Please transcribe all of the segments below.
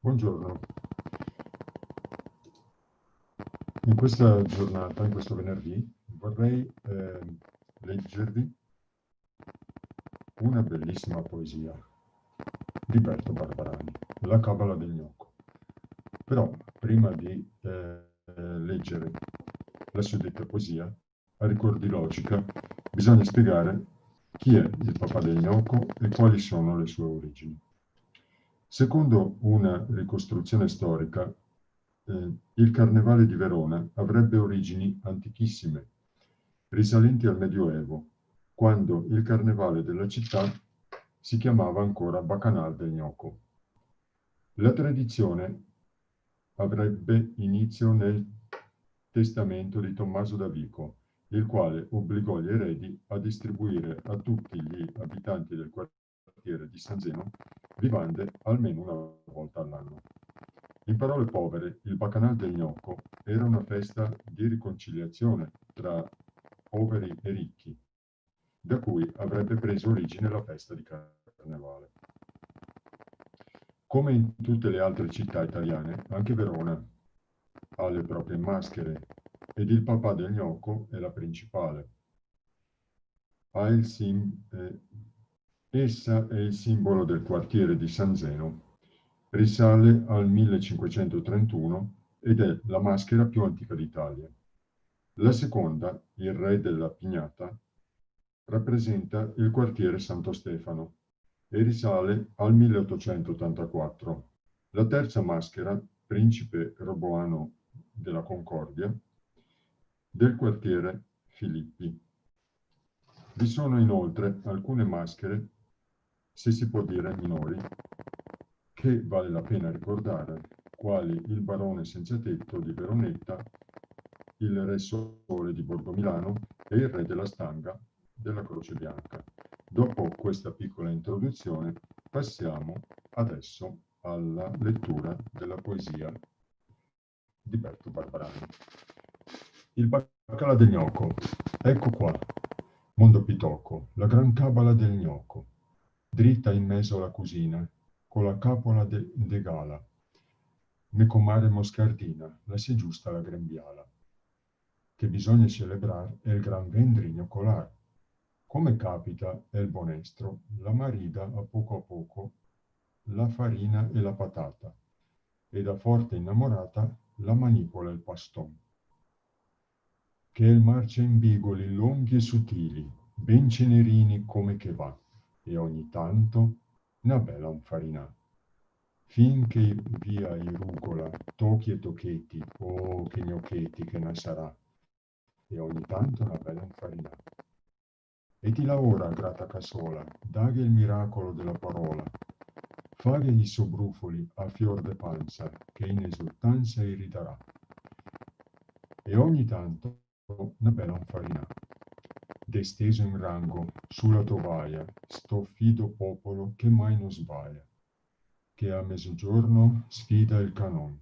Buongiorno. In questa giornata, in questo venerdì, vorrei leggervi una bellissima poesia di Berto Barbarani, La Cabala del Gnocco. Però, prima di leggere la suddetta poesia, a rigor di logica, bisogna spiegare chi è il papà del gnocco e quali sono le sue origini. Secondo una ricostruzione storica, il Carnevale di Verona avrebbe origini antichissime, risalenti al Medioevo, quando il Carnevale della città si chiamava ancora Bacanal del Gnocco. La tradizione avrebbe inizio nel testamento di Tommaso da Vico, il quale obbligò gli eredi a distribuire a tutti gli abitanti del quartiere di San Zeno vivande almeno una volta all'anno. In parole povere, il Bacanal del Gnocco era una festa di riconciliazione tra poveri e ricchi, da cui avrebbe preso origine la festa di Carnevale. Come in tutte le altre città italiane, anche Verona ha le proprie maschere ed il papà del gnocco è la principale. Essa è il simbolo del quartiere di San Zeno. Risale al 1531 ed è la maschera più antica d'Italia. La seconda, il re della Pignata, rappresenta il quartiere Santo Stefano e risale al 1884. La terza maschera, principe Roboano della Concordia, del quartiere Filippi. Vi sono inoltre alcune maschere, se si può dire minori, che vale la pena ricordare, quali il barone senza tetto di Veronetta, il re Sole di Borgomilano e il re della Stanga della Croce Bianca. Dopo questa piccola introduzione, passiamo adesso alla lettura della poesia di Berto Barbarani. Il baccalà del gnocco. Ecco qua, mondo pitocco, la gran cabala del gnocco, dritta in mezzo alla cusina, con la capola de gala, ne comare moscardina, la si giusta la grembiala, che bisogna celebrar è il gran vendrigno colar. Come capita è il bonestro, la marida a poco la farina e la patata, e da forte innamorata la manipola il paston. Che il marcia in bigoli lunghi e sottili, ben cenerini come che va, e ogni tanto una bella infarina. Finché via i rugola, tocchi e tocchetti, oh che gnocchetti che ne sarà, e ogni tanto una bella infarina. E ti la ora, grata cassola, daghe il miracolo della parola, faghe i sobrufoli a fior de panza, che in esultanza irritarà. E ogni tanto una bella infarina. Desteso in rango, sulla tovaia, sto fido popolo che mai non sbaia, che a mezzogiorno sfida il canon.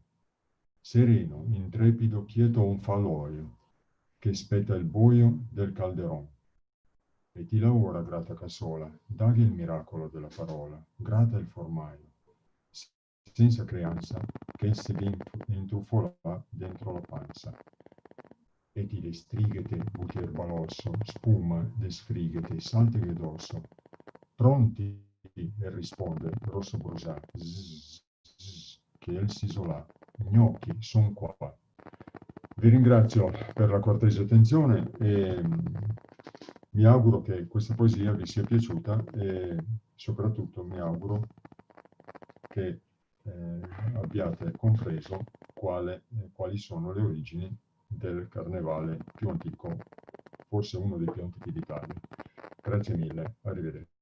Sereno, intrepido, quieto un falloio, che spetta il buio del calderon. E ti lavora, grata cassola, daghi il miracolo della parola, grata il formaio, senza creanza, che si intrufola dentro la panza. E ti le strighe butier balosso, spuma de sfrighete, salteghe d'osso. Pronti? E risponde rosso brusà, che el si isolà. Gnocchi, son qua. Vi ringrazio per la cortese attenzione e mi auguro che questa poesia vi sia piaciuta e soprattutto mi auguro che abbiate compreso quali sono le origini del carnevale più antico, forse uno dei più antichi d'Italia. Grazie mille, arrivederci.